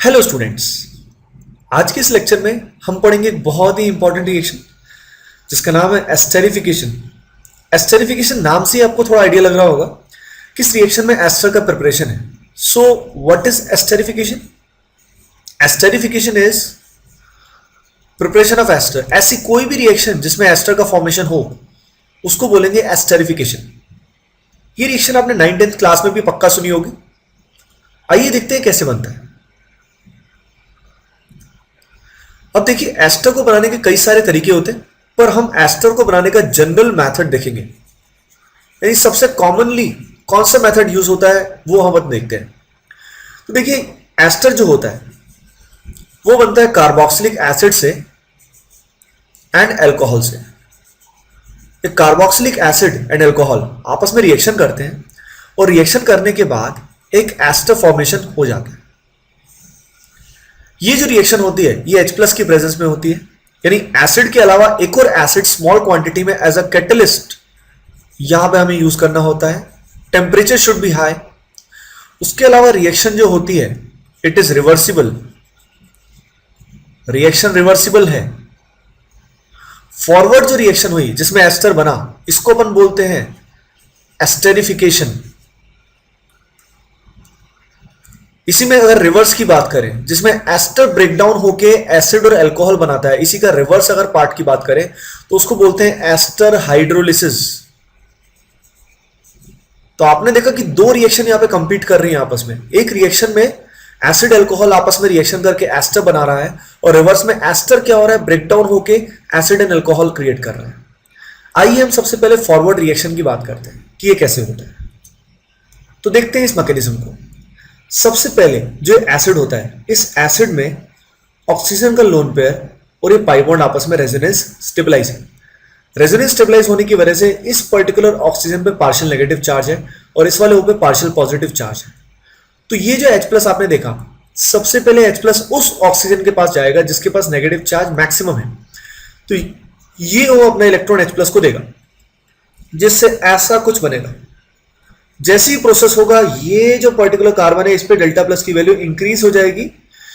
Hello students. आज के इस लेक्चर में हम पढ़ेंगे एक बहुत ही इंपॉर्टेंट रिएक्शन जिसका नाम है एस्टरिफिकेशन। एस्टरिफिकेशन नाम से ही आपको थोड़ा आइडिया लग रहा होगा कि इस रिएक्शन में एस्टर का प्रिपरेशन है। So what is esterification? Esterification is preparation of ester. ऐसी कोई भी रिएक्शन जिसमें एस्टर का फॉर्मेशन हो उसको बोलेंगे एस्टरिफिकेशन। ये रिएक्शन आपने 9th क्लास में भी पक्का सुनी होगी। आइए देखते हैं कैसे बनता है। अब देखिए, एस्टर को बनाने के कई सारे तरीके होते हैं, पर हम एस्टर को बनाने का जनरल मेथड देखेंगे, यानी सबसे कॉमनली कौन सा मेथड यूज होता है वो हम अब देखते हैं। तो देखिए, एस्टर जो होता है वो बनता है कार्बोक्सिलिक एसिड से एंड अल्कोहल से। कार्बोक्सिलिक एसिड एंड अल्कोहल आपस में रिएक्शन करते हैं और रिएक्शन करने के बाद एक एस्टर फॉर्मेशन हो जाता है। ये जो रिएक्शन होती है ये H+ की प्रेजेंस में होती है, यानी एसिड के अलावा एक और एसिड स्मॉल क्वांटिटी में एज अ कैटलिस्ट यहां पे हमें यूज करना होता है। Temperature should be high. उसके अलावा रिएक्शन जो होती है it is reversible. Reaction reversible है। फॉरवर्ड जो रिएक्शन हुई जिसमें एस्टर बना इसको अपन बोलते हैं एस्टरिफिकेशन। इसी में अगर रिवर्स की बात करें जिसमें एस्टर ब्रेकडाउन होके एसिड और अल्कोहल बनाता है, इसी का रिवर्स अगर पार्ट की बात करें तो उसको बोलते हैं एस्टर हाइड्रोलिसिस। तो आपने देखा कि दो रिएक्शन यहां पे कंपीट कर रही हैं आपस में। एक रिएक्शन में एसिड अल्कोहल आपस में रिएक्शन करके एस्टर बना रहा है और रिवर्स में एस्टर क्या हो रहा है, ब्रेकडाउन होके एसिड एंड अल्कोहल क्रिएट कर रहा है। आइए हम सबसे पहले फॉरवर्ड रिएक्शन की बात करते हैं कि ये कैसे होता है। तो देखते हैं इस मैकेनिज्म को। सबसे पहले जो एसिड होता है, इस एसिड में ऑक्सीजन का लोन पेयर और ये पाई बॉन्ड आपस में रेजोनेंस स्टेबलाइज है। रेजोनेंस स्टेबलाइज होने की वजह से इस पर्टिकुलर ऑक्सीजन पे पार्शियल नेगेटिव चार्ज है और इस वाले ओ पे पार्शियल पॉजिटिव चार्ज है। तो ये जो H+ आपने देखा, सबसे पहले H+ उस ऑक्सीजन के पास जाएगा जिसके पास नेगेटिव चार्ज मैक्सिमम है। तो ये ओ अपना इलेक्ट्रॉन H+ को देगा जिससे ऐसा कुछ बनेगा। जैसे ही प्रोसेस होगा ये जो पर्टिकुलर कार्बन है इस पे डेल्टा+ की वैल्यू इंक्रीज हो जाएगी,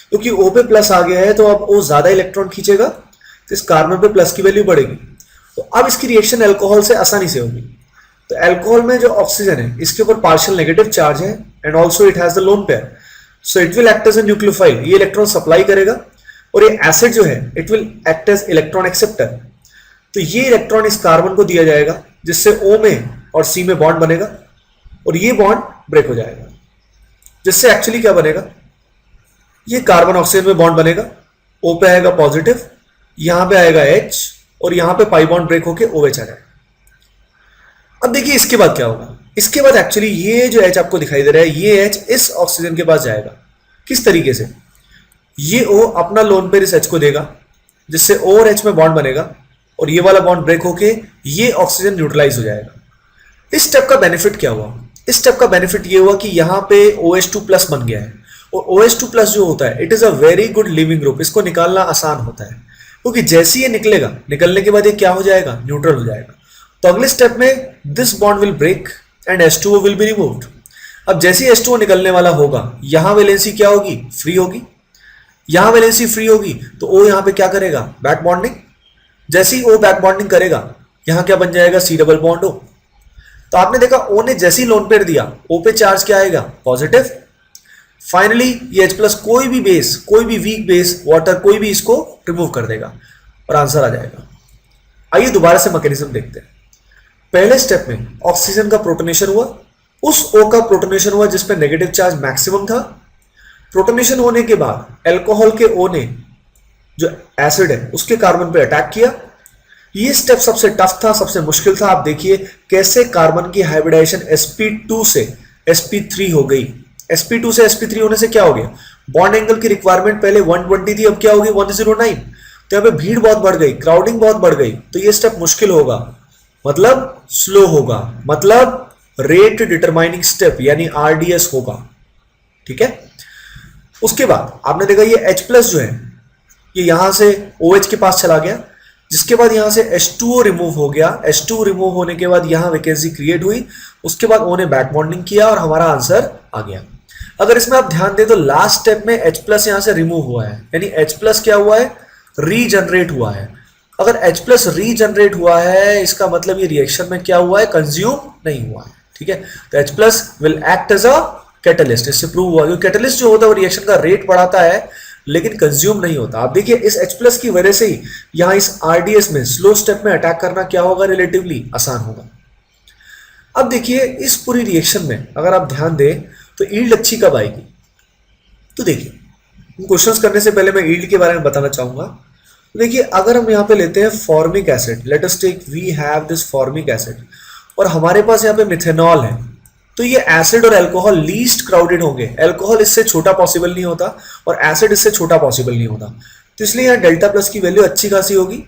क्योंकि O पे प्लस आ गया है तो अब O ज्यादा इलेक्ट्रॉन खींचेगा तो इस कार्बन पे प्लस की वैल्यू बढ़ेगी। तो अब इसकी रिएक्शन अल्कोहल से आसानी से होगी। तो अल्कोहल में जो ऑक्सीजन है इसके ऊपर पार्शियल नेगेटिव चार्ज है and also it has the lone pair, so it will act as a nucleophile. ये इलेक्ट्रॉन सप्लाई करेगा और ये एसिड जो है it will act as electron acceptor. तो ये इलेक्ट्रॉन इस कार्बन को दिया जाएगा जिससे O में और C में बॉन्ड बनेगा और ये बॉन्ड ब्रेक हो जाएगा, जिससे एक्चुअली क्या बनेगा, ये कार्बन ऑक्सीजन में बॉन्ड बनेगा। O पे आएगा पॉजिटिव, यहां पे आएगा H और यहां पे पाई बॉन्ड ब्रेक होके OH आ जाएगा। अब देखिए इसके बाद क्या होगा। इसके बाद एक्चुअली ये जो H आपको दिखाई दे रहा है ये H इस ऑक्सीजन के पास जाएगा। किस तरीके से? ये O अपना लोन पेयर इस H को देगा जिससे O और H में बॉन्ड बनेगा और ये वाला बॉन्ड ब्रेक होके ये ऑक्सीजन न्यूट्रलाइज हो जाएगा। इस स्टेप का बेनिफिट क्या हुआ? इस स्टेप का बेनिफिट ये हुआ कि यहां पे OH2+ बन गया है और OH2+ जो होता है it is a very good leaving group. इसको निकालना आसान होता है क्योंकि जैसे ये निकलेगा, निकलने के बाद ये क्या हो जाएगा, न्यूट्रल हो जाएगा। तो अगले स्टेप में this bond will break and H2O will be removed. अब जैसे ही H2O निकलने वाला होगा यहां वैलेंसी क्या होगी, फ्री होगी। यहां वैलेंसी फ्री होगी तो O यहां पे क्या करेगा, बैक बॉन्डिंग। जैसे ही O बैक बॉन्डिंग करेगा यहां क्या बन जाएगा, C डबल बॉन्ड O। तो आपने देखा O ने जैसी लोन पेयर दिया O पे चार्ज क्या आएगा, पॉजिटिव। फाइनली ये H+ कोई भी बेस, कोई भी वीक बेस, वाटर, कोई भी इसको रिमूव कर देगा और आंसर आ जाएगा। आइए दोबारा से मैकेनिज्म देखते हैं। पहले स्टेप में ऑक्सीजन का प्रोटोनेशन हुआ, उस O का प्रोटोनेशन हुआ जिसपे नेगेटिव चार्ज मैक्सिमम था। प्रोटोनेशन होने के बाद अल्कोहल के O ने जो एसिड है उसके कार्बन पे अटैक किया। ये स्टेप सबसे टफ था, सबसे मुश्किल था। आप देखिए कैसे कार्बन की हाइब्रिडाइजेशन sp2 से sp3 हो गई। sp2 से sp3 होने से क्या हो गया, बॉन्ड एंगल की रिक्वायरमेंट पहले 120 थी, अब क्या होगी 109। तो यहाँ पे भीड़ बहुत बढ़ गई, क्राउडिंग बहुत बढ़ गई। तो ये स्टेप मुश्किल होगा, मतलब स्लो होगा, मतलब रेट डिटरमाइनिंग स्टेप यानी RDS होगा। ठीक है। उसके बाद आपने देखा ये H+ जो है ये यहां से OH के पास चला गया, जिसके बाद यहां से H2O रिमूव हो गया। H2O रिमूव होने के बाद यहां वैकेंसी क्रिएट हुई। उसके बाद O ने बैक बॉन्डिंग किया और हमारा आंसर आ गया। अगर इसमें आप ध्यान दें तो लास्ट स्टेप में H प्लस यहां से रिमूव हुआ है, यानी H प्लस क्या हुआ है, रीजनरेट हुआ है। अगर H प्लस रीजनरेट हुआ है इसका मतलब ये रिएक्शन में क्या हुआ है, कंज्यूम नहीं हुआ है। ठीक है, तो H plus will act as a catalyst, इससे प्रूव हुआ कि कैटलिस्ट जो होता है वो रिएक्शन का रेट बढ़ाता है लेकिन कंज्यूम नहीं होता। आप देखिए इस H प्लस की वजह से ही यहां इस RDS में स्लो स्टेप में अटैक करना क्या होगा, रिलेटिवली आसान होगा। अब देखिए इस पूरी रिएक्शन में अगर आप ध्यान दें तो यील्ड अच्छी कब आएगी, तो देखिए क्वेश्चंस करने से पहले मैं यील्ड के बारे में बताना चाहूंगा। तो देखिए अगर हम यहाँ पे लेते हैं formic acid, let us take we have this formic acid, और हमारे पास यहाँ पे मिथेनॉल है, तो ये एसिड और अल्कोहल लीस्ट क्राउडेड होंगे। अल्कोहल इससे छोटा पॉसिबल नहीं होता और एसिड इससे छोटा पॉसिबल नहीं होता, तो इसलिए यहाँ डेल्टा प्लस की वैल्यू अच्छी खासी होगी।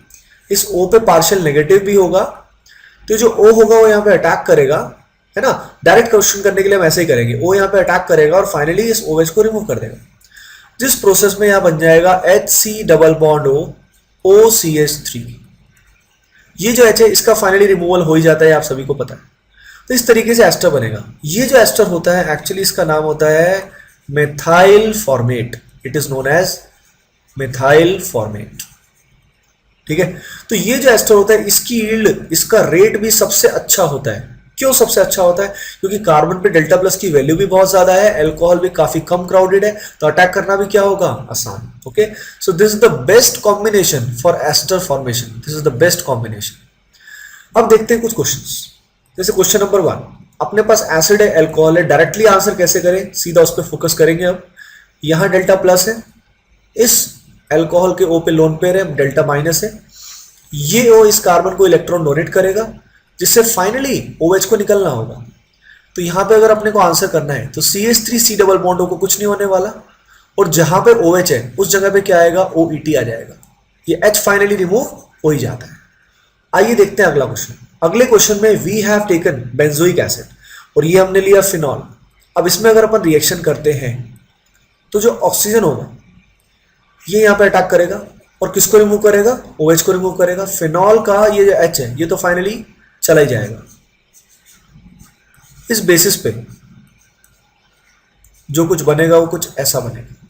इस O पे पार्शियल नेगेटिव भी होगा, तो जो O होगा वो यहाँ पे अटैक करेगा, है ना। डायरेक्ट क्वेश्चन करने के लिए हम ऐसे ही करेंगे, O यहाँ पे अटैक करेगा और फाइनली इस OH को रिमूव कर देगा, जिस प्रोसेस में यहाँ बन जाएगा HC double bond O OCH3। ये जो H है इसका फाइनली रिमूवल हो ही जाता है, आप सभी को पता है। तो इस तरीके से एस्टर बनेगा। ये जो एस्टर होता है एक्चुअली इसका नाम होता है methyl formate, it is known as methyl formate. ठीक है, तो ये जो एस्टर होता है इसकी यील्ड, इसका रेट भी सबसे अच्छा होता है। क्यों सबसे अच्छा होता है, क्योंकि कार्बन पे डेल्टा प्लस की वैल्यू भी बहुत ज्यादा है, अल्कोहल भी काफी कम क्राउडेड है, तो अटैक करना भी क्या होगा, आसान। Okay, so this is the best combination for ester formation, this is the best combination. अब देखते हैं कुछ क्वेश्चंस, जैसे क्वेश्चन नंबर 1, अपने पास एसिड है, अल्कोहल है, डायरेक्टली आंसर कैसे करें, सीधा उस पर फोकस करेंगे। अब यहां डेल्टा प्लस है, इस अल्कोहल के O पे लोन पेयर है, डेल्टा माइनस है, ये O इस कार्बन को इलेक्ट्रॉन डोनेट करेगा जिससे फाइनली OH को निकलना होगा। तो यहां पे अगर अपने को आंसर करना है तो CH3C डबल बॉन्ड O को कुछ नहीं होने वाला, और जहां पे OH है उस जगह पे क्या आएगा, OET आ जाएगा, ये H फाइनली रिमूव हो ही जाता है। आइए देखते हैं अगला क्वेश्चन। अगले क्वेश्चन में we have taken benzoic acid और ये हमने लिया फिनॉल। अब इसमें अगर अपन रिएक्शन करते हैं तो जो ऑक्सीजन होगा ये यहाँ पे अटैक करेगा और किसको रिमूव करेगा, OH को रिमूव करेगा। फिनॉल का ये जो H है ये तो फाइनली चला ही जाएगा। इस बेसिस पे जो कुछ बनेगा वो कुछ ऐसा बनेगा।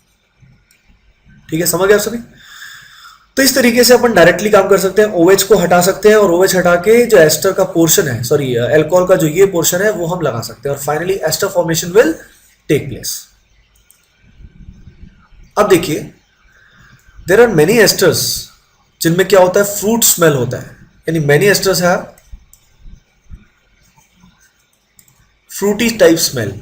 ठीक है, समझ गए आप सभी। तो इस तरीके से अपन डायरेक्टली काम कर सकते हैं, OH को हटा सकते हैं और OH हटा के जो एस्टर का पोर्शन है, सॉरी अल्कोहल का जो ये पोर्शन है वो हम लगा सकते हैं और finally ester formation will take place. अब देखिए देयर आर मेनी एस्टर्स जिनमें क्या होता है, फ्रूट स्मेल होता है, यानी मेनी एस्टर्स है फ्रूटी टाइप स्मेल।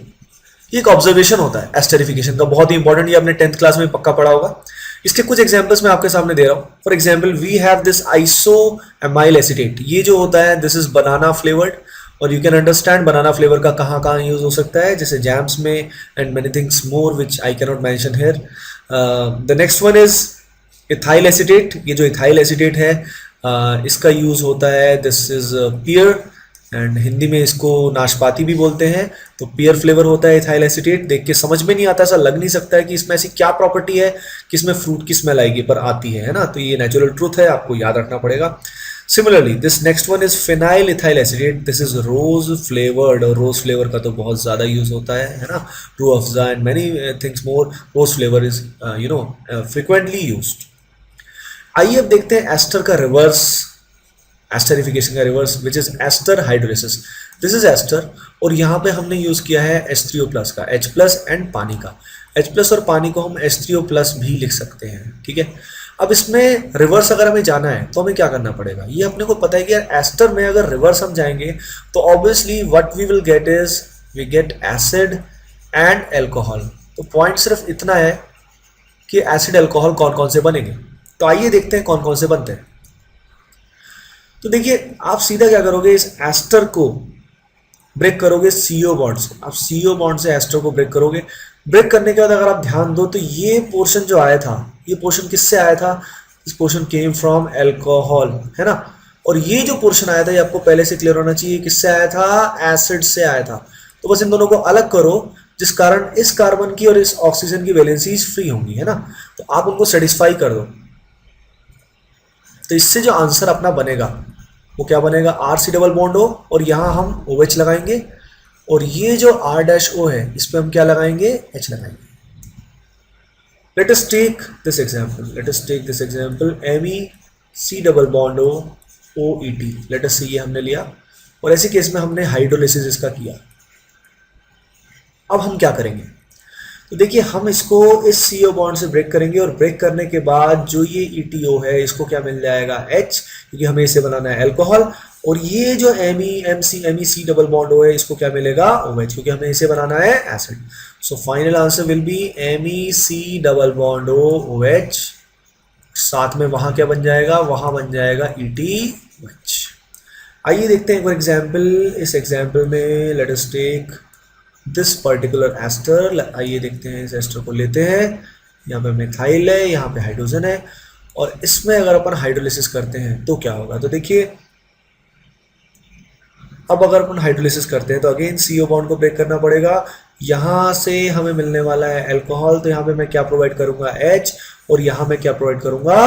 ये एक ऑब्जर्वेशन होता है एस्टरिफिकेशन का, बहुत ही इंपॉर्टेंट, ये आपने 10th क्लास में पक्का पढ़ा होगा। इसके कुछ एग्जांपल्स मैं आपके सामने दे रहा हूं। For example we have this isoamyl acetate, ये जो होता है दिस इज बनाना फ्लेवर्ड, और you can understand banana flavour का कहाँ कहाँ यूज हो सकता है, जैसे जैम्स में and many things more which I can not mention here. The next one is ethyl acetate. ये जो इथाइल एसीटेट है इसका यूज होता है, this is pear and Hindi में इसको नाशपाती भी बोलते हैं। तो पियर फ्लेवर होता है इथाइल एसीटेट। देख के समझ में नहीं आता, ऐसा लग नहीं सकता है कि इसमें ऐसी क्या प्रॉपर्टी है कि इसमें फ्रूट की स्मेल आएगी, पर आती है ना। तो ये नेचुरल ट्रूथ है, आपको याद रखना पड़ेगा। Similarly this next one is phenyl ethyl acetate, this is rose flavoured, और रोज फ्लेवर का तो बहुत ज्यादा यूज होता है ना, Rooh Afza and many things more. Rose flavour is frequently used. आइए अब देखते हैं एस्टर का रिवर्स, एस्टरिफिकेशन का reverse, which is ester hydrolysis. This is ester और यहाँ पे हमने यूज किया है H3O+ का, H+ एंड पानी का। H+ और पानी को हम H3O+ भी लिख सकते हैं। ठीक है, अब इसमें रिवर्स अगर हमें जाना है तो हमें क्या करना पड़ेगा, ये अपने को पता है कि यार एस्टर में अगर रिवर्स हम जाएंगे तो obviously what we will get is we get acid and alcohol. तो पॉइंट सिर्फ इतना है कि एसिड अल्कोहल कौन कौन से बनेंगे। तो आइए देखते हैं कौन कौन से बनते हैं। तो देखिए आप सीधा क्या करोगे, इस एस्टर को ब्रेक करोगे CO बॉन्ड से। आप CO बॉन्ड से एस्टर को ब्रेक करोगे। ब्रेक करने के बाद अगर आप ध्यान दो तो ये पोर्शन जो आया था, ये पोर्शन किससे आया था, this portion came from alcohol, है ना। और ये जो पोर्शन आया था ये आपको पहले से क्लियर होना चाहिए, किससे आया था, एसिड से आया था। तो बस इन दोनों को अलग करो, जिस कारण इस कार्बन की और इस ऑक्सीजन की वैलेंसीज फ्री होंगी, है ना। तो आप उनको सेटिस्फाई कर दो। तो इससे जो आंसर अपना बनेगा वो क्या बनेगा, RC डबल बॉन्ड हो और यहाँ हम OH लगाएंगे और ये जो R डैश O है इस पे हम क्या लगाएंगे, H लगाएंगे। Let us take this example Me double bond O OET। Let us see, ये हमने लिया और ऐसे केस में हमने हाइड्रोलिसिस इसका किया। अब हम क्या करेंगे, तो देखिए हम इसको इस CO बॉन्ड से ब्रेक करेंगे और ब्रेक करने के बाद जो ये ETO है इसको क्या मिल जाएगा, H, क्योंकि हमें इसे बनाना है अल्कोहल। और ये जो MEC डबल बॉन्ड O है इसको क्या मिलेगा, OH, क्योंकि हमें इसे बनाना है acid. So final answer will be MEC double bond O OH, साथ में वहां क्या बन जाएगा, वहां बन जाएगा ETOH। आइए देखते हैं एक बार एग्जाम्पल। इस एग्जाम्पल में let us take this particular ester. आइए देखते हैं, इस एस्टर को लेते हैं, यहाँ पे मिथाइल है, यहाँ पे हाइड्रोजन है, और इसमें अगर अपन हाइड्रोलिसिस करते हैं तो क्या होगा। तो देखिए अब अगर अपन हाइड्रोलिसिस करते हैं तो अगेन CO बॉन्ड को ब्रेक करना पड़ेगा। यहाँ से हमें मिलने वाला है अल्कोहल, तो यहाँ पे मैं क्या प्रोवाइड करूंगा, H, और यहाँ मैं क्या प्रोवाइड करूंगा,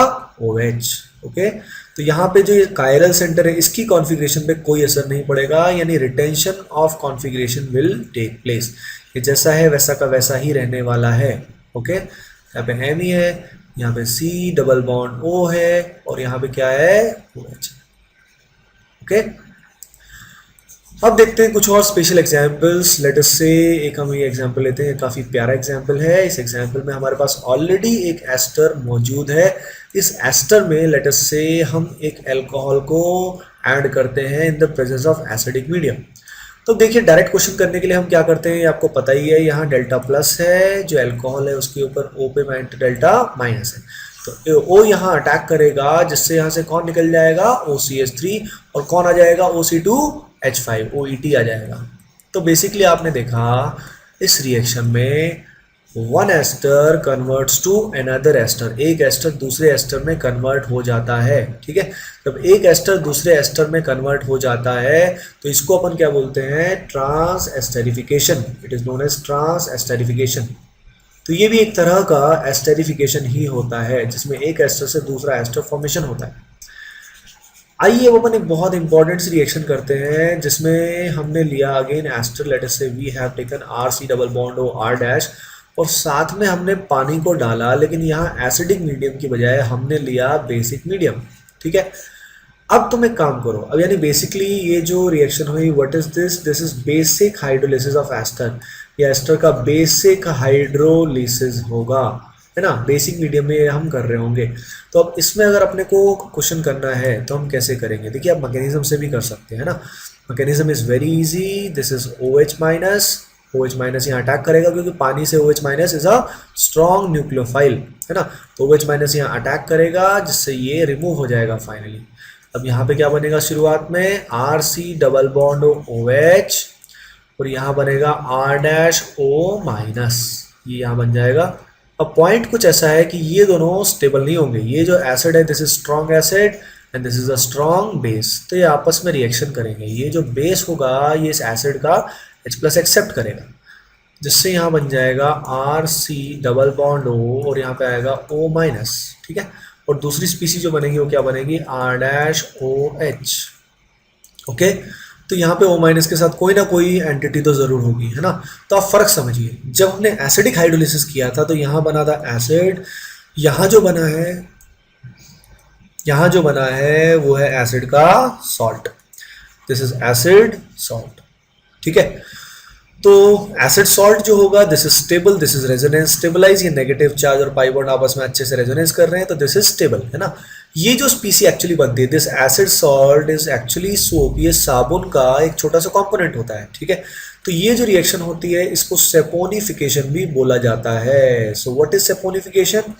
OH। ओके, तो यहाँ पे जो ये कायरल सेंटर है इसकी कॉन्फ़िगरेशन पे कोई असर नहीं पड़ेगा, यानी retention of configuration will take place. ये जैसा है वैसा का वैसा ही रहने वाला है। ओके, यहाँ पे Me है, यहाँ पे C डबल बॉन्ड O है, और यहाँ पे क्या है, OH। ओके, अब देखते हैं कुछ और स्पेशल एग्जांपल्स। लेट अस से एक हम ये एग्जांपल लेते हैं, काफ़ी प्यारा एग्जांपल है। इस एग्जांपल में हमारे पास ऑलरेडी एक एस्टर मौजूद है। इस एस्टर में लेट अस से हम एक अल्कोहल को ऐड करते हैं in the presence of acidic medium. तो देखिए डायरेक्ट क्वेश्चन करने के लिए हम क्या करते हैं, आपको पता ही है, यहाँ डेल्टा प्लस है, जो अल्कोहल है उसके ऊपर O पे डेल्टा माइनस है, तो O यहाँ अटैक करेगा, जिससे यहाँ से कौन निकल जाएगा, OCH3, और कौन आ जाएगा, OC2H5, OET आ जाएगा। तो बेसिकली आपने देखा इस रिएक्शन में one ester converts to another ester, एक एस्टर दूसरे एस्टर में कन्वर्ट हो जाता है। ठीक है, जब एक एस्टर दूसरे एस्टर में कन्वर्ट हो जाता है तो इसको अपन क्या बोलते हैं, trans esterification. It is known as trans esterification. तो ये भी एक तरह का एस्टेरिफिकेशन ही होता है, जिसमें एक एस्टर से दूसरा एस्टर फॉर्मेशन होता है। आइए अब अपन एक बहुत इंपॉर्टेंट सी रिएक्शन करते हैं, जिसमें हमने लिया again ester. Let us say we have taken RC double bond O R dash, और साथ में हमने पानी को डाला, लेकिन यहाँ एसिडिक मीडियम की बजाय हमने लिया बेसिक मीडियम। ठीक है, अब तुम एक काम करो, अब यानी बेसिकली ये जो रिएक्शन हुई, what is this, this is basic hydrolysis of ester. ये एस्टर का बेसिक हाइड्रोलिसिस होगा, है ना, बेसिक मीडियम में हम कर रहे होंगे। तो अब इसमें अगर अपने को क्वेश्चन करना है तो हम कैसे करेंगे, देखिए आप मैकेनिज्म से भी कर सकते हैं ना। Mechanism is very easy. This is OH minus, OH minus यहाँ अटैक करेगा क्योंकि पानी से OH minus is a strong nucleophile, है ना, तो OH माइनस यहाँ अटैक करेगा, जिससे ये रिमूव हो जाएगा फाइनली। अब यहाँ पे क्या बनेगा, शुरुआत में RC डबल बॉन्ड OH, और यहाँ बनेगा R डैश O माइनस, ये यहाँ बन जाएगा। अब पॉइंट कुछ ऐसा है कि ये दोनों स्टेबल नहीं होंगे। ये जो एसिड है this is strong acid and this is a strong base, तो ये आपस में रिएक्शन करेंगे। ये जो बेस होगा ये इस एसिड का H+ एक्सेप्ट करेगा, जिससे यहाँ बन जाएगा RC डबल बॉन्ड O, और यहाँ पे आएगा O माइनस। ठीक है, और दूसरी स्पीसी जो बनेगी वो क्या बनेगी, R डैश OH। ओके, तो यहाँ पे O माइनस के साथ कोई ना कोई एंटिटी तो जरूर होगी, है ना। तो आप फर्क समझिए, जब हमने एसिडिक हाइड्रोलिसिस किया था तो यहाँ बना था एसिड, यहाँ जो बना है वो है एसिड का salt. This is acid salt. ठीक है, तो एसिड सॉल्ट जो होगा this is stable, this is resonance stabilize. ये नेगेटिव चार्ज और पाई बॉन्ड आपस में अच्छे से रेजोनेंस कर रहे हैं, तो दिस इज स्टेबल, है ना। ये जो स्पीसी एक्चुअली बनती है, this acid salt is actually soap, ये साबुन का एक छोटा सा कंपोनेंट होता है। ठीक है, तो ये जो रिएक्शन होती है इसको सेपोनिफिकेशन भी बोला जाता है। So what is saponification,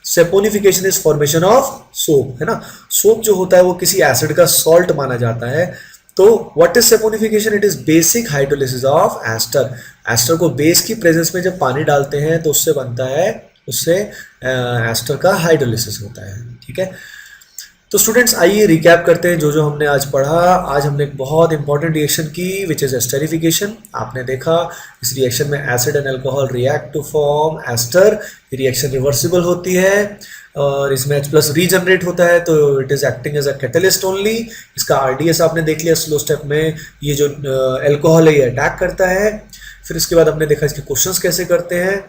saponification is formation of soap, है ना। सोप जो होता है वो किसी एसिड का सॉल्ट माना जाता है। तो what is saponification, it is basic hydrolysis of ester. Ester को बेस की प्रेजेंस में जब पानी डालते हैं तो उससे बनता है, उससे एस्टर का हाइड्रोलिसिस होता है। ठीक है, तो स्टूडेंट्स आइए रिकैप करते हैं जो जो हमने आज पढ़ा। आज हमने एक बहुत इंपॉर्टेंट रिएक्शन की विच इज एस्टेरिफिकेशन। आपने देखा इस रिएक्शन में acid and alcohol react to form ester. Reaction reversible होती है। और इसमें H प्लस रीजनरेट होता है, तो it is acting as a catalyst only. इसका RDS आपने देख लिया स्लो स्टेप में, ये जो एल्कोहल है ये अटैक करता है। फिर इसके बाद हमने देखा इसके क्वेश्चंस कैसे करते हैं।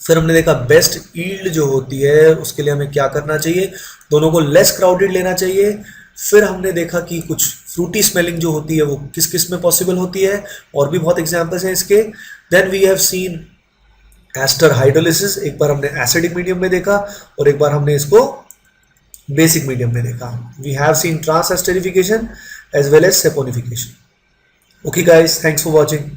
फिर हमने देखा बेस्ट ईल्ड जो होती है उसके लिए हमें क्या करना चाहिए, दोनों को लेस क्राउडेड लेना चाहिए। फिर हमने देखा कि कुछ फ्रूटी स्मेलिंग जो होती है वो किस किस में पॉसिबल होती है, और भी बहुत एग्जांपल्स हैं इसके। Then we have seen ester hydrolysis, एक बार हमने एसिडिक मीडियम में देखा और एक बार हमने इसको बेसिक मीडियम में देखा। We have seen transesterification as well as saponification. Okay guys, thanks for watching.